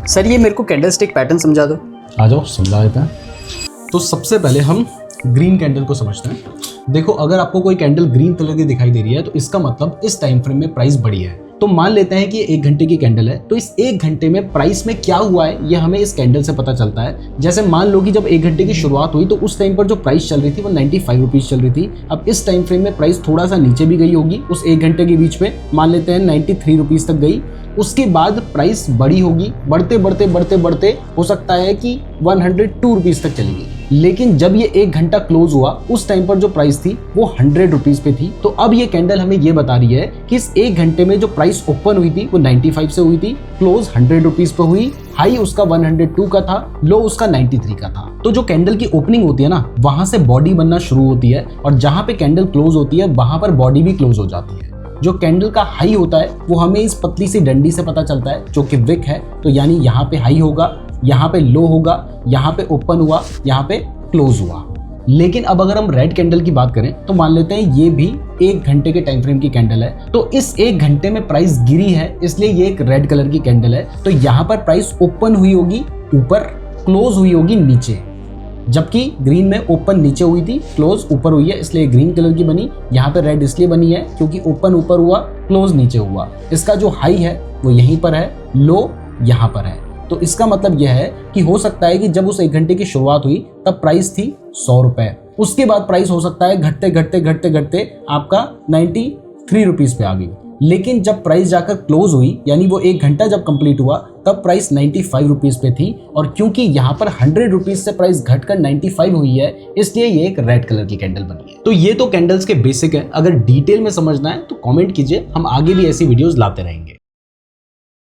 Sir ये मेरे को कैंडल स्टिक पैटर्न समझा दो। आ जाओ समझा देते हैं। तो सबसे पहले हम ग्रीन कैंडल को समझते हैं। देखो, अगर आपको कोई कैंडल ग्रीन कलर की दिखाई दे रही है तो इसका मतलब इस टाइम फ्रेम में प्राइस बढ़ी है। तो मान लेते हैं कि 1 घंटे की कैंडल है, तो इस 1 घंटे में प्राइस में क्या हुआ है ये हमें इस कैंडल से पता चलता है। जैसे मान लो कि जब 1 घंटे की शुरुआत हुई तो उस टाइम पर जो प्राइस चल रही थी वो 95 रुपीज चल रही थी। अब इस टाइम फ्रेम में प्राइस थोड़ा सा नीचे भी गई होगी, उस 1 घंटे के बीच में मान लेते हैं 93 रुपीज तक गई। उसके बाद प्राइस बढ़ी होगी, बढ़ते बढ़ते बढ़ते बढ़ते हो सकता है कि 102 रुपीज तक चली गई। लेकिन जब ये 1 घंटा क्लोज हुआ उस टाइम पर जो प्राइस थी वो 100 रुपीज पे थी। तो अब ये कैंडल हमें ये बता रही है कि इस 1 घंटे में जो प्राइस ओपन हुई थी वो 95 से हुई थी, क्लोज 100 रुपीज पे हुई, हाई उसका 102 का था, लो उसका 93 का था। तो जो कैंडल की ओपनिंग होती है ना, वहां से बॉडी बनना शुरू होती है और जहां पे कैंडल क्लोज होती है वहां पर बॉडी भी क्लोज हो जाती है। जो कैंडल का हाई होता है वो हमें इस पतली सी डंडी से पता चलता है जो कि विक है। तो यानी यहाँ पे हाई होगा, यहाँ पे लो होगा, यहाँ पे ओपन हुआ, यहाँ पे क्लोज हुआ। लेकिन अब अगर हम रेड कैंडल की बात करें तो मान लेते हैं ये भी 1 घंटे के टाइम फ्रेम की कैंडल है। तो इस 1 घंटे में प्राइस गिरी है, इसलिए ये एक रेड कलर की कैंडल है। तो यहाँ पर प्राइस ओपन हुई होगी ऊपर, क्लोज हुई होगी नीचे, जबकि ग्रीन में ओपन नीचे हुई थी, क्लोज ऊपर हुई है, इसलिए ग्रीन कलर की बनी। यहाँ पे रेड इसलिए बनी है क्योंकि ओपन ऊपर हुआ, क्लोज नीचे हुआ। इसका जो हाई है वो यहीं पर है, लो यहाँ पर है। तो इसका मतलब यह है कि हो सकता है कि जब उस 1 घंटे की शुरुआत हुई तब प्राइस थी 100 रुपए, उसके बाद प्राइस हो सकता है घटते घटते घटते घटते आपका 93 रुपीज पे आ गई। लेकिन जब प्राइस जाकर क्लोज हुई, यानी वो 1 घंटा जब कंप्लीट हुआ तब प्राइस 95 रुपीज पे थी। और क्योंकि यहाँ पर 100 रुपीज से प्राइस घटकर 95 हुई है, इसलिए ये एक रेड कलर की कैंडल बनी है। तो ये तो कैंडल्स के बेसिक है। अगर डिटेल में समझना है तो कमेंट कीजिए, हम आगे भी ऐसी वीडियोस लाते रहेंगे।